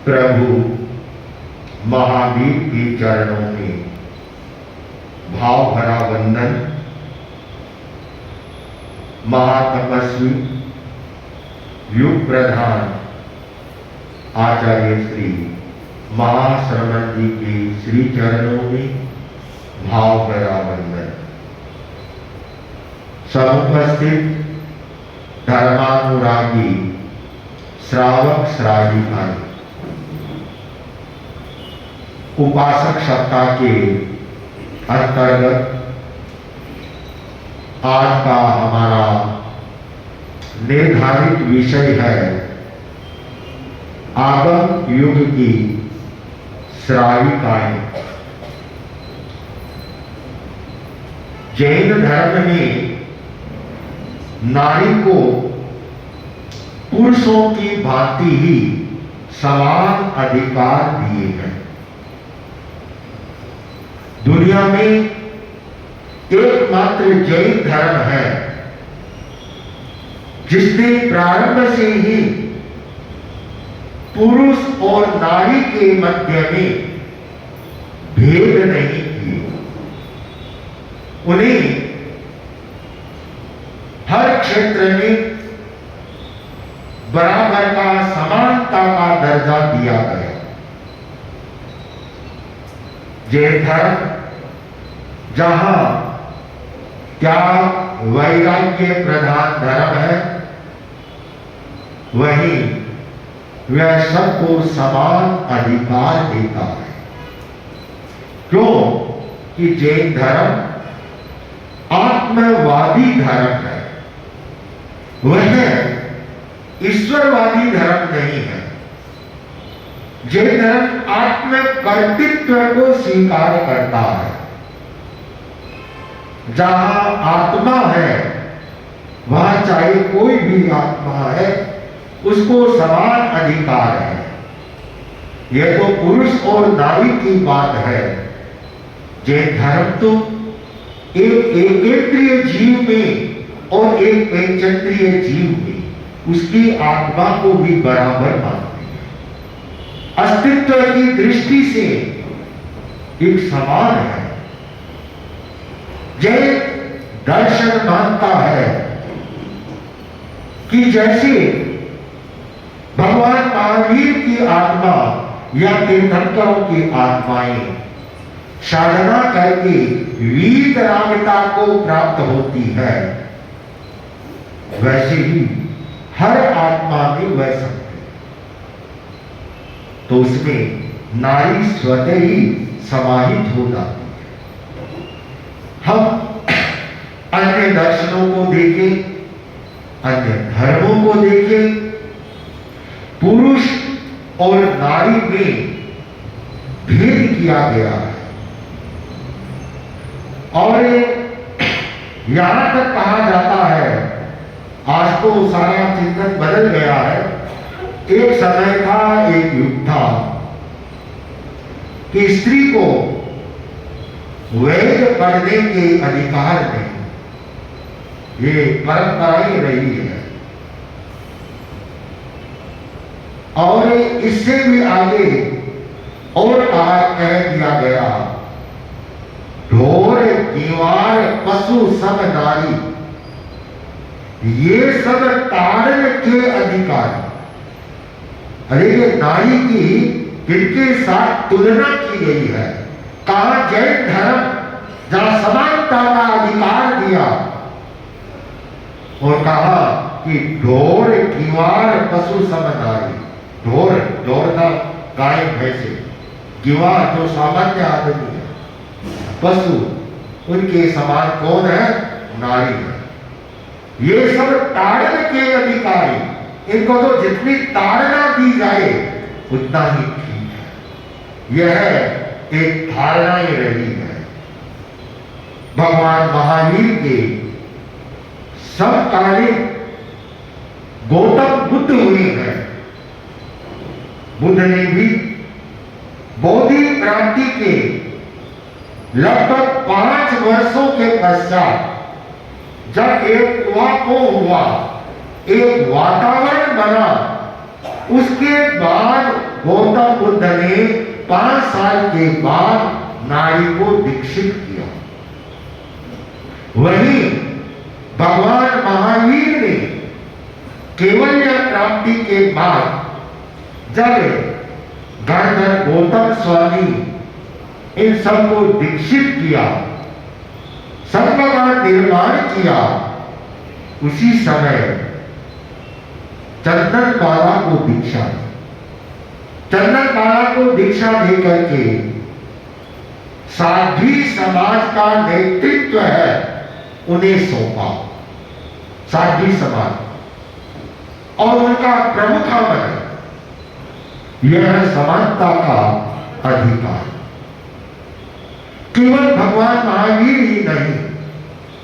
प्रभु महावीर के चरणों में भाव भरा वंदन। महातपस्वी युग प्रधान आचार्य श्री महाश्रमण जी के श्री चरणों में भाव भरा वंदन। समुपस्थित धर्मानुरागी श्रावक श्राविकाएं, उपासक सप्ताह के अंतर्गत आज का हमारा निर्धारित विषय है आगम युग की श्राविकाएं। जैन धर्म में नारी को पुरुषों की भांति ही समान अधिकार दिए हैं। दुनिया में एकमात्र जैन धर्म है जिसने प्रारंभ से ही पुरुष और नारी के मध्य में भेद नहीं किए। उन्हें हर क्षेत्र में बराबर का समानता का दर्जा दिया गया। जैन धर्म जहां त्याग वैराग्य प्रधान धर्म है, वहीं वह सबको समान अधिकार देता है। क्यों कि जैन धर्म आत्मवादी धर्म है, वह ईश्वरवादी धर्म नहीं है। जैन धर्म आत्म कर्तृत्व को स्वीकार करता है। जहां आत्मा है वहां चाहे कोई भी आत्मा है उसको समान अधिकार है। यह तो पुरुष और नारी की बात है। जैन धर्म तो एक एकेंद्रीय जीव में और एक पंचेंद्रिय जीव में उसकी आत्मा को भी बराबर मानती है। अस्तित्व की दृष्टि से एक समान है। जैन दर्शन मानता है कि जैसे भगवान महावीर की आत्मा या तीर्थंकरों की आत्माएं साधना करके वीतरागता को प्राप्त होती है, वैसे ही हर आत्मा में वह शक्ति, तो उसमें नारी स्वतः ही समाहित हो जाती है। हम अन्य दर्शनों को देखें, अन्य धर्मों को देखें, पुरुष और नारी में भेद किया गया है। और यहां तक कहा जाता है, आज तो सारा चिंतन बदल गया है, एक समय था, एक युग था कि स्त्री को वेद पढ़ने के अधिकार नहीं। ये परंपराएं रही है। और इससे भी आगे और कह दिया गया, ढोर दीवार पशु सब नारी, ये सब ताड़न के अधिकारी। अरे ये नारी की किनके साथ तुलना की गई है? कहा जैन धर्म जहां समानता का अधिकार दिया और कहा कि ढोर कीवार पशु सब नारी। ढोर दौड़ना गाय भैंसे, कीवार जो सामान्य आदमी है, पशु उनके समान कौन है? नारी है। ये सब ताड़न के अधिकारी, इनको तो जितनी ताड़ना दी जाए उतना ही ठीक है। यह एक धारणाएं रही है। भगवान महावीर के समकालीन गौतम बुद्ध हुए हैं। बुद्ध ने भी बौद्धिक क्रांति के लगभग 5 वर्षों के पश्चात जब एक कुआं हुआ, एक वातावरण बना, उसके बाद गौतम बुद्ध ने 5 साल के बाद नारी को दीक्षित किया। वहीं भगवान महावीर ने केवल्य प्राप्ति के बाद जब गणधर गौतम स्वामी इन सबको दीक्षित किया, संघ का निर्माण किया, उसी समय चंदनबाला को दीक्षा दी। चंदनबाला को दीक्षा दे करके साध्वी समाज का नेतृत्व है उन्हें सौंपा। साध्वी समाज और उनका प्रमुख बने, यह समानता का अधिकार। केवल भगवान महावीर ही नहीं,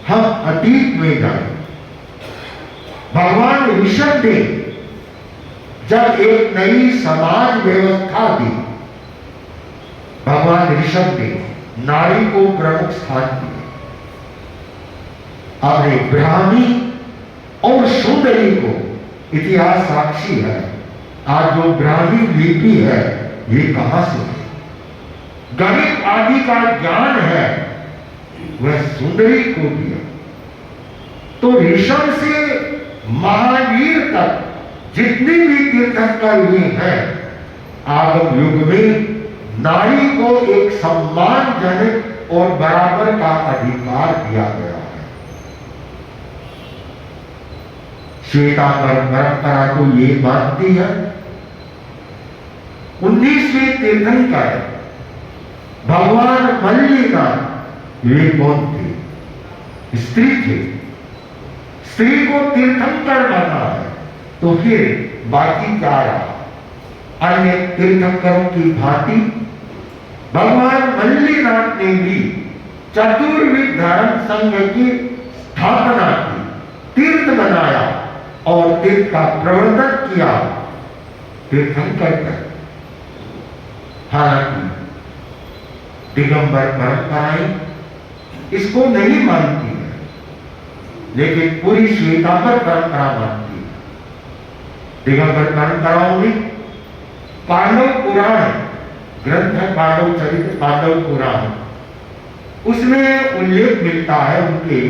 हम अतीत में जाए। भगवान ऋषभ ने जब एक नई समाज व्यवस्था दी, भगवान ऋषभ ने नारी को प्रमुख स्थान दिया। अपने ब्राह्मी और सुंदरी को, इतिहास साक्षी है, आज जो ब्राह्मी लिपि है ये कहां से है? गणित आदि का ज्ञान है वह सुंदरी को दिया। तो ऋषभ से महावीर तक जितनी भी तीर्थंकर हुए हैं, आगम युग में नारी को एक सम्मानजनक और बराबर का अधिकार दिया गया है। श्वेतांबर परंपरा तो ये मानती है। 19वें तीर्थंकर भगवान मल्लिनाथ, वे कौन थे? स्त्री थे। स्त्री को तीर्थंकर माना है तो फिर बाकी क्या रहा? अन्य तीर्थंकरों की भांति भगवान मल्लिनाथ ने भी चतुर्विध धर्म संघ की स्थापना की, तीर्थ बनाया और तीर्थ का प्रवर्तन किया, तीर्थंकर कर। हालांकि दिगंबर परंपराएं इसको नहीं मानती है, लेकिन पूरी श्वेतांबर परंपरा मानती है। दिगंबर परंपराओं में पांडव पुराण ग्रंथ है, पांडव चरित्र, पांडव पुराण, उसमें उल्लेख मिलता है उनके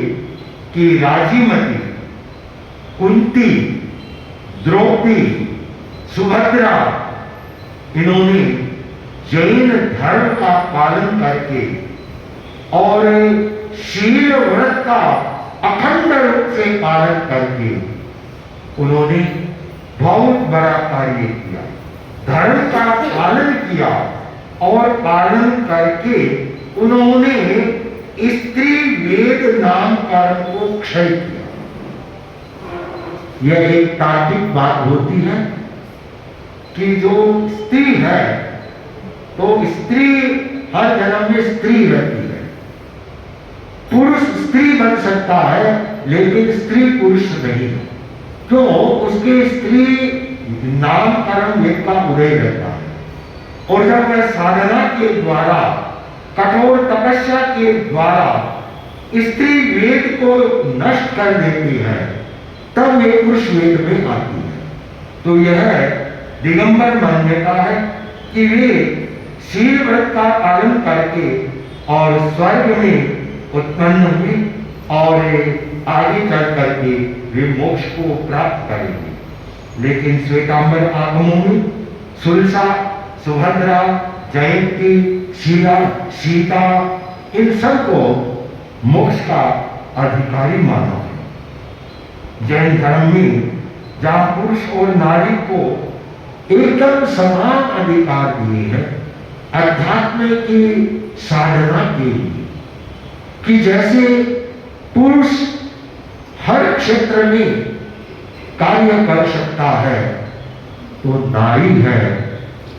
कि राजीमती, कुंती, द्रौपदी, सुभद्रा, इन्होंने जैन धर्म का पालन करके और शील व्रत का अखंड रूप से पालन करके उन्होंने बहुत बड़ा कार्य किया, धर्म का पालन किया और पालन करके उन्होंने स्त्री वेद नामकरण को क्षय किया। यह एक तार्किक बात होती है कि जो स्त्री है तो स्त्री हर जन्म में स्त्री रहती है। पुरुष स्त्री बन सकता है लेकिन स्त्री पुरुष नहीं। क्यों? उसके स्त्री नामकरण वेद का उदय रहता है और जब वह साधना के द्वारा, कठोर तपस्या के द्वारा स्त्री वेद को नष्ट कर देती है, तब वे पुरुष वेद में आती है। तो यह दिगंबर मान्यता है कि वे शील व्रत का पालन करके और स्वर्ग में उत्पन्न हुए और आगे चल करके वे मोक्ष को प्राप्त करेंगे। लेकिन श्वेतांबर आगमों में सुलसा, सुभद्रा, जयंती, शीला, सीता, इन सबको मोक्ष का अधिकारी माना है। जैन धर्म में जहां पुरुष और नारी को एकदम समान अधिकार दिए हैं अध्यात्म की साधना के लिए, कि जैसे पुरुष हर क्षेत्र में कार्य कर सकता है तो नारी है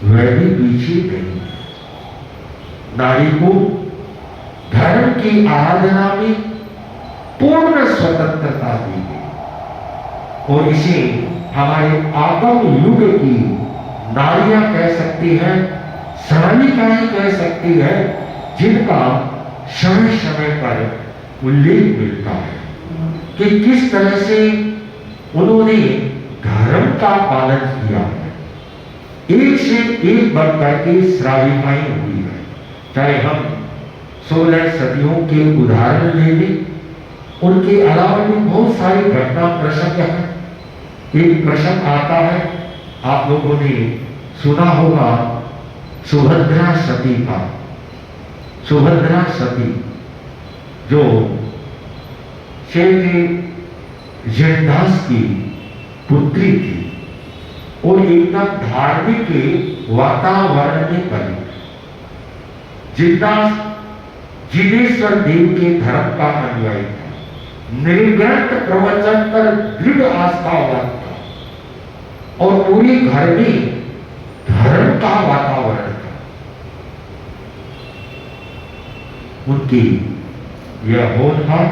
वह भी पीछे नहीं है। नारी को धर्म की आराधना में पूर्ण स्वतंत्रता दी गई और इसे हमारे आगम युग की नारियां कह सकती हैं, सानिकाएं कह सकती है, जिनका समय समय पर उल्लेख मिलता है कि किस तरह से उन्होंने धर्म का पालन किया है। एक से एक बढ़कर के श्राविकाएं हुई है। चाहे हम 16 सदियों के उदाहरण ले लें, उनके अलावा भी बहुत सारी घटना प्रसंग है। एक प्रसंग आता है, आप लोगों ने सुना होगा, सुभद्रा सती का। सुभद्रा सती जो श्री जिनदास की पुत्री थी और एकदम धार्मिक वातावरण में पली। जिनदास जिनेश्वर देव के धर्म का अनुयायी था, निर्ग्रंथ प्रवचन पर दृढ़ आस्थावान था और पूरे घर में धर्म का वातावरण था। उनकी यह होनहार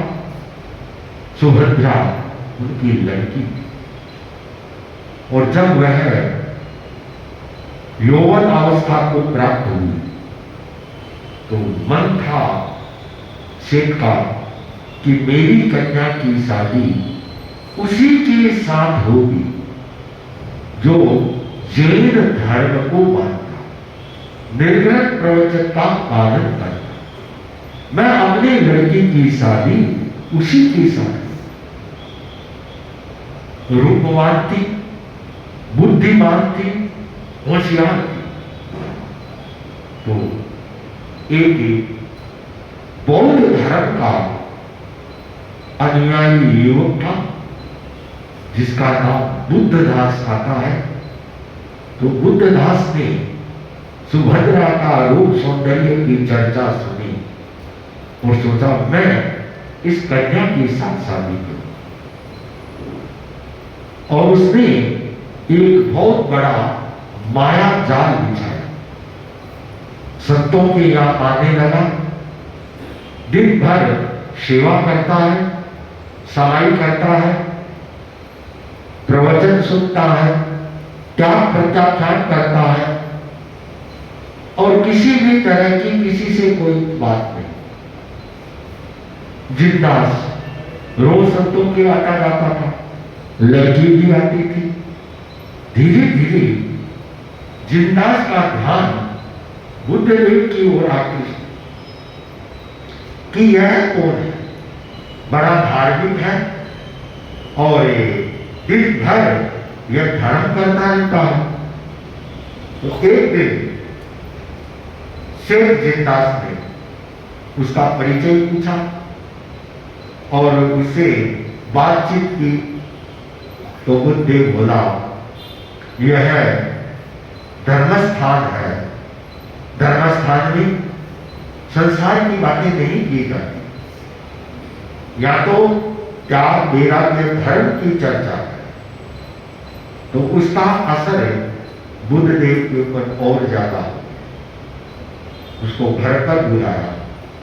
सुभद्रा उनकी लड़की थी और जब वह यौवन अवस्था को प्राप्त हुई तो मन था सेठ का कि मेरी कन्या की शादी उसी के साथ होगी जो जैन धर्म को मानता, निर्ग्रंथ प्रवचन का पालन करता। मैं अपने लड़की की शादी उसी के साथ, रूपवान थी, बुद्धिमान थी, होशियार थी। तो एक बौद्ध धर्म का अनुयायी युवक था जिसका नाम बुद्धदास आता है। तो बुद्धदास ने सुभद्रा का रूप सौंदर्य की चर्चा सुनी और सोचा मैं इस कन्या के साथ शादी करूं। और उसने एक बहुत बड़ा माया जाल बिछाया, संतों के यहां आने लगा, दिन भर सेवा करता है, समाई करता है, प्रवचन सुनता है, त्याग प्रत्याख्यान करता है और किसी भी तरह की किसी से कोई बात नहीं। जिनदास रोज संतों के आता जाता था, लड़की भी आती थी। धीरे धीरे जिनदास का ध्यान बुद्धदेव की ओर आती कि यह कौन है, बड़ा धार्मिक है और दिन भर यह धर्म करता रहता है। तो एक दिन शेख जिनदास ने उसका परिचय पूछा और उससे बातचीत की। तो बुद्धदेव बोला, यह धर्मस्थान है, धर्मस्थान में संसार की बातें नहीं की जाती, या तो त्याग वैराग्य धर्म की चर्चा है। तो उसका असर बुद्धदेव के ऊपर और ज्यादा हो गया। उसको घर पर बुलाया,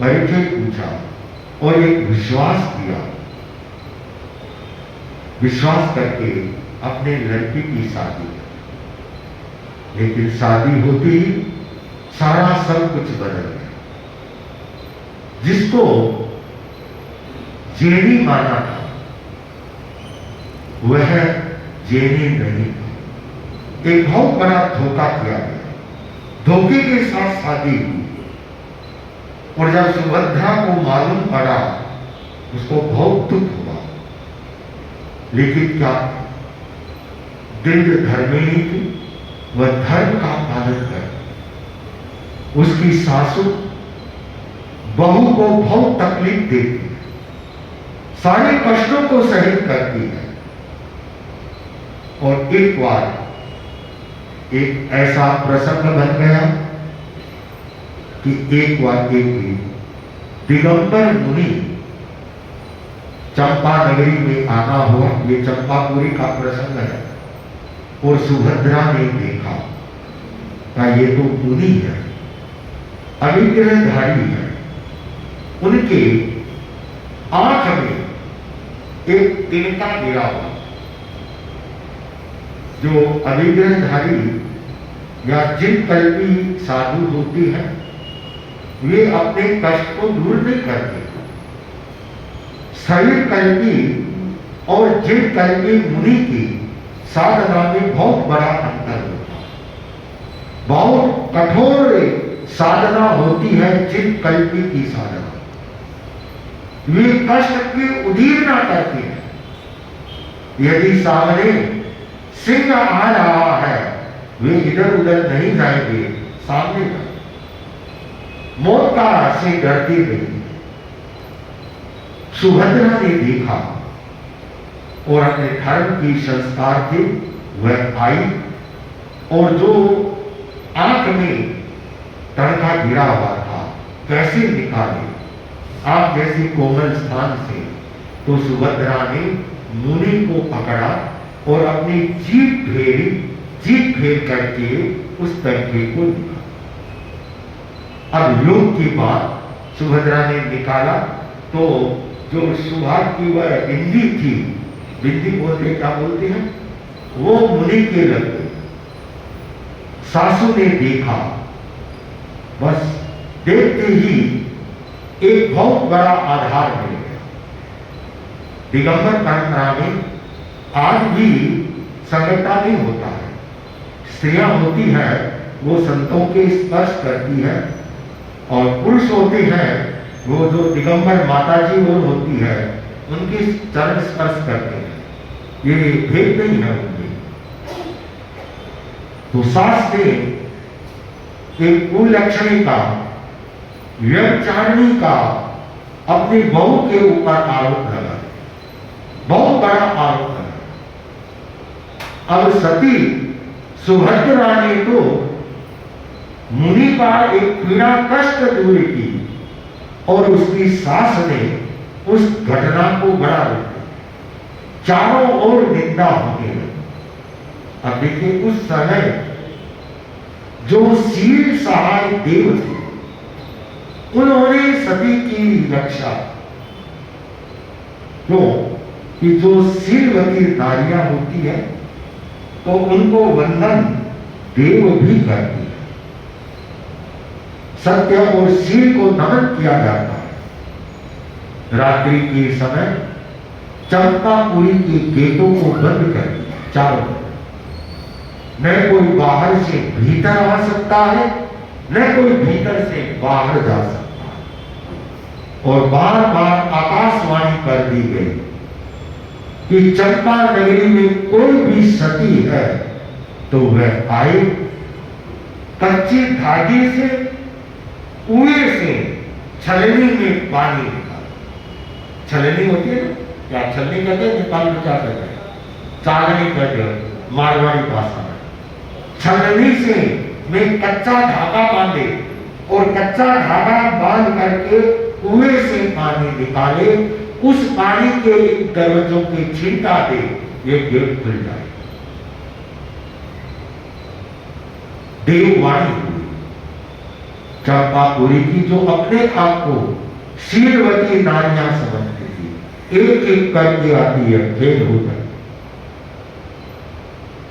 परिचय पूछा और एक विश्वास किया। विश्वास करके अपने लड़की की शादी की। लेकिन शादी होती ही सारा सब कुछ बदल गया। जिसको जैनी माना था वह जैनी नहीं था। एक बहुत बड़ा धोखा किया गया, धोखे के साथ शादी हुई और जब सुभद्रा को मालूम पड़ा उसको बहुत दुख हुआ। लेकिन क्या दिल धर्मिणी थी, वह धर्म का पालन कर उसकी सासू बहू को बहुत तकलीफ देती है, सारे कष्टों को सहन करती है। और एक बार एक ऐसा प्रसंग बन गया कि एक बार एक दिगंबर मुनि चंपा नगरी में आना हुआ। ये चंपापुरी का प्रसंग है। और सुभद्रा ने देखा कि ये तो मुनि है, अविग्रहधारी है। उनके आंख में एक तिनका गिरा हुआ। जो अविग्रहधारी या जिन कल्पी साधु होती है वे अपने कष्ट को दूर नहीं करते। शरीर कल्पी और जिन कल्पी मुनि की साधना में बहुत बड़ा अंतर होता है। बहुत कठोर साधना होती है चित्त कल्पी की साधना। वे कष्ट की उदीरना करते हैं। यदि सामने सिंह आ रहा है, वे इधर उधर नहीं जाएंगे, सामने जाएंगे। मौत का से डरते नहीं। सुभद्रा ने देखा और अपने धर्म की संस्कार थे वह आई, और जो आंख में तड़का गिरा हुआ था कैसे निकाले आप जैसे कोमल स्थान से। तो सुभद्रा ने मुनि को पकड़ा और अपनी जीभ फेर करके उस तड़के को निकाला। अब योग की बात सुभद्रा ने निकाला तो जो सुभाग की वह बिंदी थी, बिंदी बोलते क्या बोलते हैं, वो मुनि के लग गई। सासू ने देखा, बस देखते ही एक बहुत बड़ा आधार मिल गया। दिगंबर परंपरा में आज भी संगठन नहीं होता है। स्त्रियां होती है वो संतों के स्पर्श करती है, और पुरुष होते हैं वो जो दिगंबर माता जी वो होती है उनके चरण स्पर्श करते हैं। ये भेद नहीं है उनमें। तो सास ने एक कुलक्षणी का, व्यभिचारिणी का अपनी बहू के ऊपर आरोप लगा, बहुत बड़ा आरोप लगा। अब सती सुभद्रा ने तो मुनि का एक पीड़ा कष्ट दूर की, और उसकी सास ने उस घटना को बड़ा रूप दिया। चारों ओर निंदा होने लगी। अब देखिए उस समय जो शील सहाय देव थे उन्होंने सती की रक्षा, क्यों कि जो शीलवती नारियां होती है तो उनको वंदन देव भी करती है। सत्य और शील को नमन किया जाता है। रात्रि के समय चंपापुरी के गेटों को बंद कर दिया चारों। न कोई बाहर से भीतर आ सकता है, न कोई भीतर से बाहर जा सकता है। और बार बार आकाशवाणी कर दी गई कि चंपा नगरी में कोई भी सती है तो वह आए, कच्चे धागे से कुएं से छलनी में पानी निकाले। छलनी होती है ना, क्या छलनी कहते हैं, नेपाल में क्या कहते हैं, चालनी कहते हैं मारवाड़ी भाषा में। छलनी से में कच्चा धागा बांधे और कच्चा धागा बांध करके कुएं से पानी निकाले, उस पानी के दरवाजों के छींटा दे, ये गेट खुल जाए। देववाणी हुई चंपापुरी की, जो अपने आप को शीलवती नारियां समझती थी, एक एक करके आती है, फेल हो गई।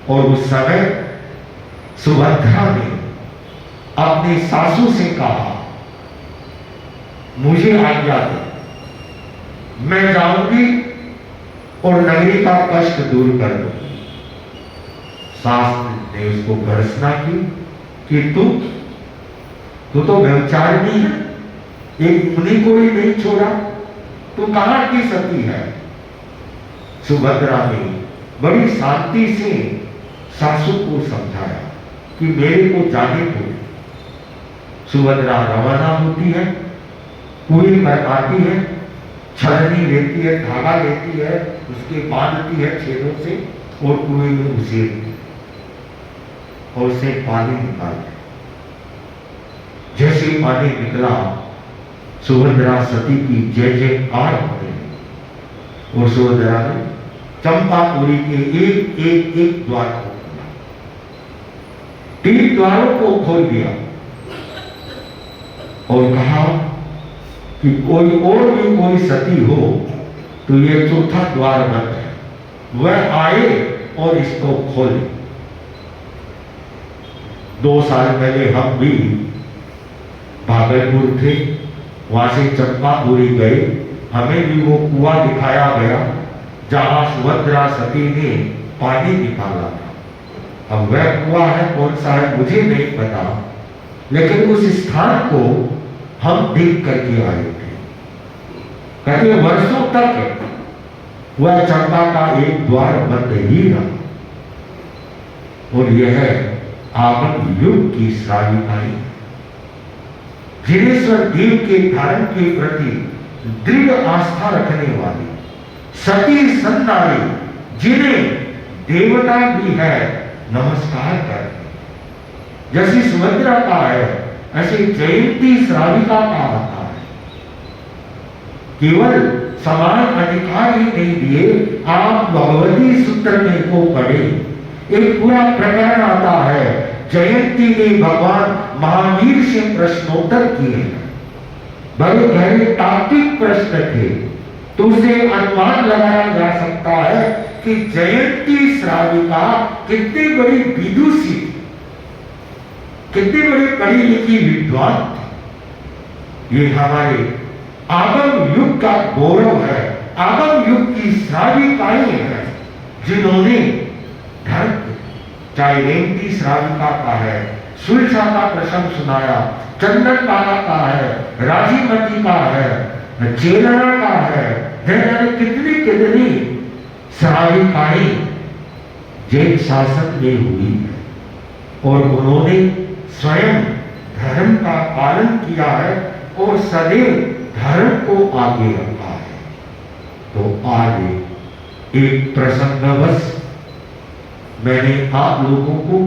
और उस समय सुभद्रा ने अपनी सासू से कहा, मुझे आज्ञा दे, मैं जाऊंगी और नगरी का कष्ट दूर कर दूंगी। सास ने उसको भर्त्सना की कि तू तो व्यभिचारिणी है, एक मुनि को ही नहीं छोड़ा, तू कहां की सती है। सुभद्रा ने बड़ी शांति से सासू को समझाया कि मेरे को जाने दो। सुभद्रा रवाना होती है, कुएं पर आती है, छलनी लेती है, धागा लेती है, उसके बांधती है छेदों से और कुएं में उसेरती और उसे पानी निकालती। जैसे पानी निकला, सुभद्रा सती की जय जयकार होने लगी और सुभद्रा ने चंपापुरी के एक द्वार को खोला, 3 द्वारों को खोल दिया और कहा कि कोई और भी कोई सती हो तो ये चौथा द्वार बंद है, वह आए और इसको खोले। 2 साल पहले हम भी भागलपुर थे, वहां से चंपापुरी गए, हमें भी वो कुआं दिखाया गया जहां सुभद्रा सती ने पानी निकाला था। अब वह कुआं है कौन सा है मुझे नहीं पता, लेकिन उस स्थान को हम देख करके आए थे। कहते वर्षों तक वह चंपा का एक द्वार बंद ही रहा, और यह आगम युग की श्राविकाई जिनेश्वर देव के धर्म के प्रति दृढ़ आस्था रखने वाली सती संतारी, जिन्हें देवता भी है नमस्कार करते, जैसी सुभद्रा का है ऐसी जयंती श्राविका का होता है। केवल समान अधिकार ही नहीं दिए, आप भगवती सूत्र में को पढ़े, एक पूरा प्रकरण आता है। जयंती ने भगवान महावीर से प्रश्नोत्तर किए, बड़े गहरे तात्विक प्रश्न थे, तो उसे अनुमान लगाया जा सकता है कि जयंती श्राविका कितनी बड़ी विदुषी, कितनी बड़ी पढ़ी लिखी विद्वान थी। ये हमारे आगम युग का गौरव है, आगम युग की श्राविकाएं हैं, जिन्होंने धर्म, चाहे रेवती श्राविका का है, सुलसा का प्रसंग सुनाया, चंदन काला का है, राजीमती का है, चेलना का है, कितनी कितनी श्राविकाएं जैन शासन में हुई है, और उन्होंने स्वयं धर्म का पालन किया है और सदैव धर्म को आगे रखा है। तो आज एक प्रसंगवश मैंने आप लोगों को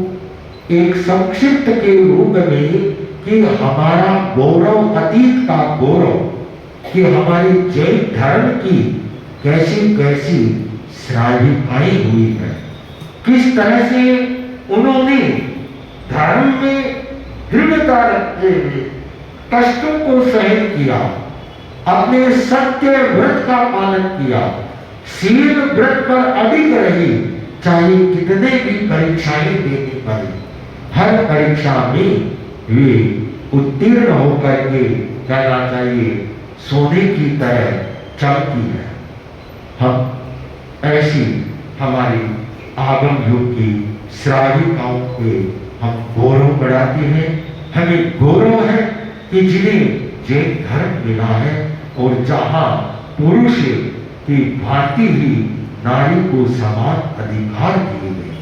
एक संक्षिप्त के रूप में कि हमारा गौरव, अतीत का गौरव, कि हमारे जैन धर्म की कैसी कैसी श्राविकाएं हुई है, किस तरह से उन्होंने धर्म में दृढ़ता रखते हुए कष्टों को सहन किया, अपने सत्य व्रत का पालन किया, शील व्रत पर अडिग रही, चाहे कितने भी परीक्षाएं देनी पड़ी, हर परीक्षा में वे उत्तीर्ण होकर के कहना चाहिए सोने की तरह चमकी है। हम ऐसी हमारी आगम युग की श्राविकाओं के हम गौरव बढ़ाते हैं। हमें गौरव है कि जिन्हें जैन धर्म मिला है, और जहां पुरुष की भांति ही नारी को समान अधिकार दिए गए।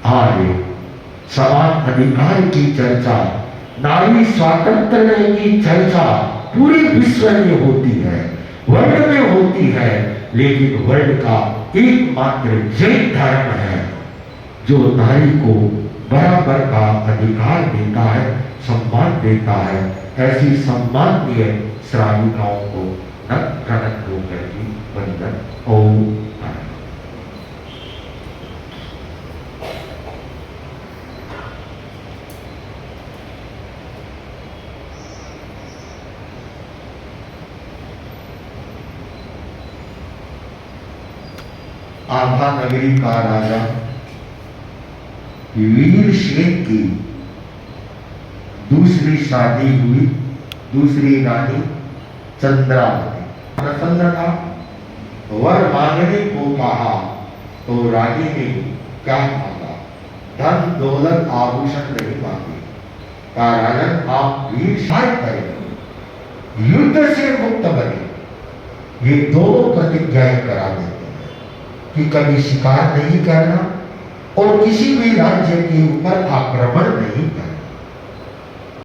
आज समान अधिकार की चर्चा, नारी स्वातंत्र की चर्चा पूरे विश्व में होती है, वर्ल्ड में होती है, लेकिन वर्ल्ड का एकमात्र जैन धर्म है जो नारी को बराबर का अधिकार देता है, सम्मान देता है। ऐसी सम्माननीय श्राविकाओं को नत होकर की वंदन। ओम। आभा नगरी का राजा वीरसेन की दूसरी शादी हुई, दूसरी रानी चंद्रावती। प्रसन्न था, वर मांगने को कहा तो रानी ने क्या मांगा? धन दौलत आभूषण नहीं मांगे। कहा राजन आप वीर शायद करें, युद्ध से मुक्त बने। ये दोनों प्रतिज्ञाएं करा देते कि कभी शिकार नहीं करना और किसी भी राज्य के ऊपर आक्रमण नहीं करना।